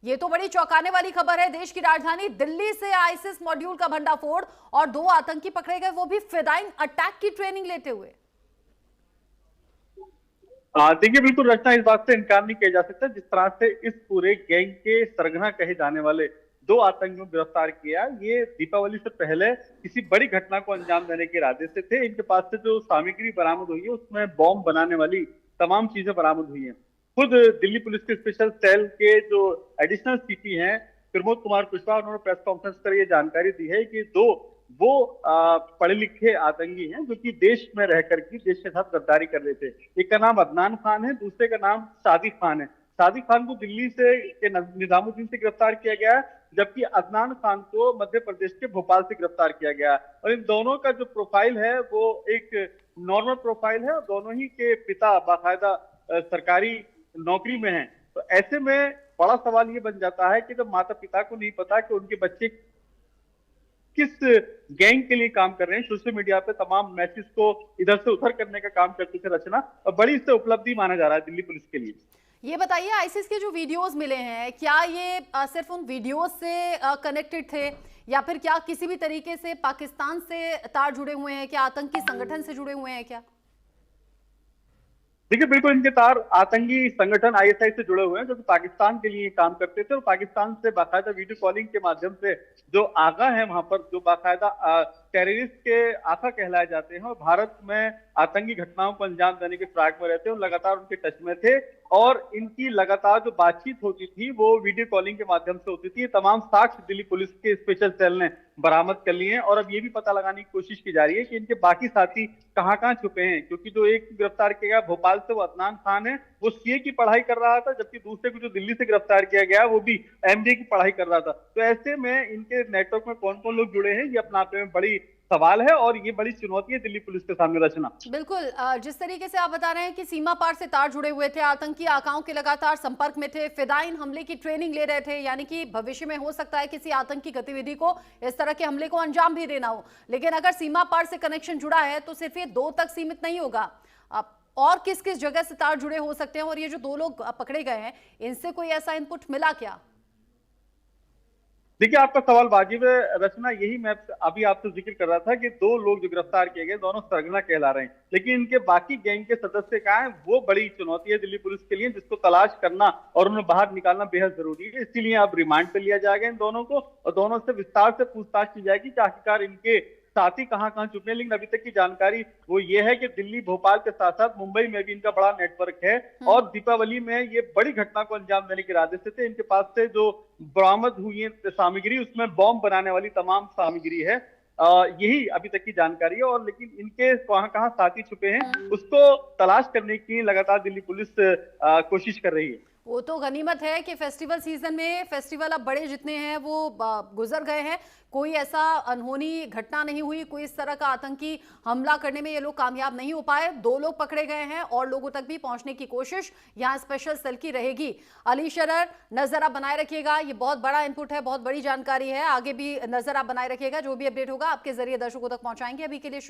ये तो बड़ी चौंकाने वाली खबर है। देश की राजधानी दिल्ली से आईसिस मॉड्यूल का भंडाफोड़ और 2 आतंकी पकड़े गए, वो भी फिदाइन अटैक की ट्रेनिंग लेते हुए। देखिए, बिल्कुल रचना, इस बात से इनकार नहीं किया जा सकता जिस तरह से इस पूरे गैंग के सरगना कहे जाने वाले 2 आतंकियों को गिरफ्तार किया। ये दीपावली से पहले किसी बड़ी घटना को अंजाम देने के इरादे से थे। इनके पास से जो सामग्री बरामद हुई है उसमें बॉम्ब बनाने वाली तमाम चीजें बरामद हुई हैं। खुद दिल्ली पुलिस के स्पेशल सेल के जो एडिशनल सीपी हैं प्रमोद कुमार कुशवाहा, उन्होंने प्रेस कॉन्फ्रेंस कर ये जानकारी दी है कि वो पढ़े लिखे आतंकी हैं जो कि देश में रह करके देश के साथ गद्दारी कर रहे थे। एक का नाम अदनान खान है, दूसरे का नाम सादिक खान है। सादिक खान को दिल्ली से के निजामुद्दीन से गिरफ्तार किया गया, जबकि अदनान खान को मध्य प्रदेश के भोपाल से गिरफ्तार किया गया। और इन दोनों का जो प्रोफाइल है वो एक नॉर्मल प्रोफाइल है और दोनों ही के पिता बाकायदा सरकारी नौकरी में हैं। तो ऐसे में बड़ा सवाल ये बन जाता है कि जब माता पिता को नहीं पता कि उनके बच्चे किस गैंग के लिए काम कर रहे हैं, सोशल मीडिया पे तमाम मैसेज को इधर से उधर करने का काम करती थी रचना, और बड़ी इससे उपलब्धि माना जा रहा है दिल्ली पुलिस के लिए। ये बताइए, आईसिस के जो वीडियोस मिले हैं, क्या ये सिर्फ उन वीडियोस से कनेक्टेड थे या फिर क्या किसी भी तरीके से पाकिस्तान से तार जुड़े हुए हैं? क्या आतंकी संगठन से जुड़े हुए हैं क्या? देखिए, बिल्कुल इनके तार आतंकी संगठन आईएसआई से जुड़े हुए हैं, जो कि पाकिस्तान के लिए काम करते थे और पाकिस्तान से बाकायदा वीडियो कॉलिंग के माध्यम से जो आगा है वहां पर, जो बाकायदा टेररिस्ट के आका कहलाए जाते हैं और भारत में आतंकी घटनाओं को अंजाम देने के फिराक में रहते हैं, लगातार उनके टच में थे। और इनकी लगातार जो बातचीत होती थी वो वीडियो कॉलिंग के माध्यम से होती थी। तमाम साक्ष्य दिल्ली पुलिस के स्पेशल सेल ने बरामद कर लिए हैं और अब ये भी पता लगाने की कोशिश की जा रही है कि इनके बाकी साथी कहां कहां छुपे हैं, क्योंकि जो एक गिरफ्तार किया गया भोपाल से, वो अदनान खान है, वो सीए की पढ़ाई कर रहा था, जबकि दूसरे को जो दिल्ली से गिरफ्तार किया गया वो भी एमबीए की पढ़ाई कर रहा था। तो ऐसे में इनके नेटवर्क में कौन कौन लोग जुड़े हैं, ये अपने आप में बड़ी सवाल है और ये बड़ी चुनौती है दिल्ली पुलिस के सामने रचना। बिल्कुल, जिस तरीके से आप बता रहे हैं कि सीमा पार से तार जुड़े हुए थे, आतंकी आकाओं के लगातार संपर्क में थे, फिदाइन हमले की ट्रेनिंग ले रहे थे, यानी कि भविष्य में हो सकता है किसी आतंकी गतिविधि को, इस तरह के हमले को अंजाम भी देना हो। लेकिन अगर सीमा पार से कनेक्शन जुड़ा है तो सिर्फ ये 2 तक सीमित नहीं होगा। और किस किस जगह से तार जुड़े हो सकते हैं? और ये जो 2 लोग पकड़े गए हैं, इनसे कोई ऐसा इनपुट मिला क्या? देखिए, आपका सवाल वाजिब है रचना। यही मैं अभी आपसे जिक्र कर रहा था कि 2 लोग जो गिरफ्तार किए गए दोनों सरगना कहला रहे हैं, लेकिन इनके बाकी गैंग के सदस्य कहाँ हैं, वो बड़ी चुनौती है दिल्ली पुलिस के लिए, जिसको तलाश करना और उन्हें बाहर निकालना बेहद जरूरी है। इसीलिए अब रिमांड पे लिया जाएगा इन दोनों को और दोनों से विस्तार से पूछताछ की जाएगी कि आखिरकार इनके साथी कहां कहां छुपे हैं। लेकिन अभी तक की जानकारी वो ये है कि दिल्ली भोपाल के साथ साथ मुंबई में भी इनका बड़ा नेटवर्क है और दीपावली में ये बड़ी घटना को अंजाम देने के इरादे से थे। इनके पास से जो बरामद हुई है सामग्री, उसमें बॉम्ब बनाने वाली तमाम सामग्री है। यही अभी तक की जानकारी है। और लेकिन इनके कहां कहां साथी छुपे हैं उसको तलाश करने की लगातार दिल्ली पुलिस कोशिश कर रही है। वो तो गनीमत है कि फेस्टिवल सीजन में फेस्टिवल अब बड़े जितने हैं वो गुजर गए हैं, कोई ऐसा अनहोनी घटना नहीं हुई, कोई इस तरह का आतंकी हमला करने में ये लोग कामयाब नहीं हो पाए। 2 लोग पकड़े गए हैं और लोगों तक भी पहुंचने की कोशिश यहाँ स्पेशल सेल की रहेगी। अली शरर, नजर आप बनाए रखिएगा, ये बहुत बड़ा इनपुट है, बहुत बड़ी जानकारी है, आगे भी नजर आप बनाए रखिएगा। जो भी अपडेट होगा आपके जरिए दर्शकों तक पहुंचाएंगे। अभी के लिए